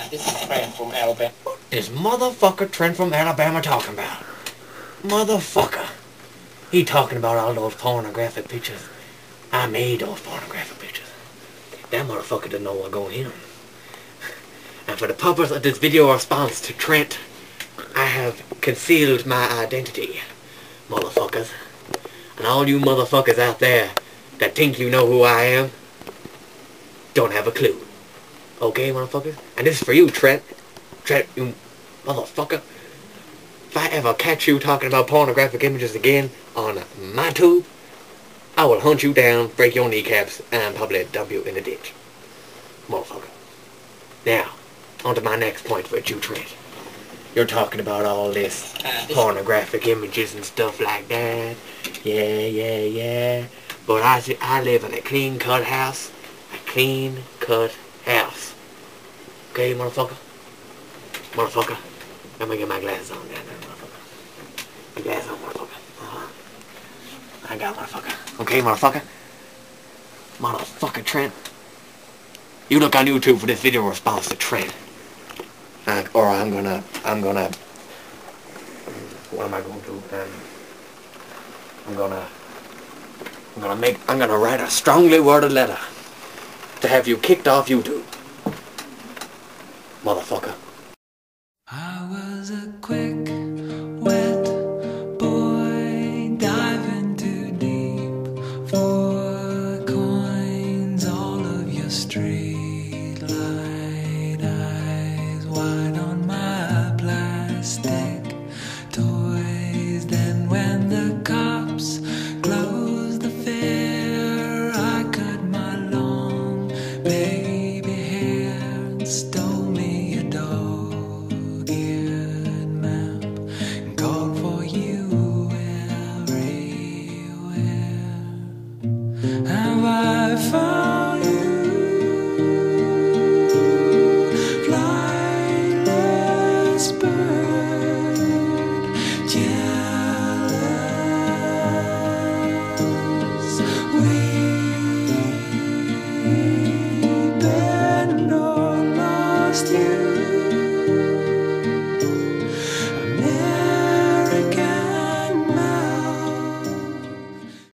This is Brent from Alabama. What is motherfucker Trent from Alabama talking about? Motherfucker. He talking about all those pornographic pictures. I made those pornographic pictures. That motherfucker didn't know what go in. And for the purpose of this video response to Trent, I have concealed my identity, motherfuckers. And all you motherfuckers out there that think you know who I am, don't have a clue. Okay, motherfuckers? And this is for you, Trent. Trent, you motherfucker. If I ever catch you talking about pornographic images again on my tube, I will hunt you down, break your kneecaps, and probably dump you in the ditch. Motherfucker. Now, on to my next point with you, Trent. You're talking about all this pornographic images and stuff like that. Yeah. But I live in a clean-cut house. A clean-cut house. Okay, motherfucker? Motherfucker. Let me get my glasses on down there, motherfucker. My glasses on, motherfucker. I got motherfucker. Okay, motherfucker? Motherfucker, Trent. You look on YouTube for this video response to Trent. Or I'm gonna, what am I gonna do? I'm gonna write a strongly worded letter to have you kicked off YouTube. Motherfucker. I was a quick, wet boy, diving too deep for coins. All of your street light eyes wide on my plastic toys. Then when the cops closed the fair, I cut my long baby hair and stole me a dog-eared map and called for you everywhere. Have I found you, flightless bird, jealous, weeping or lost you?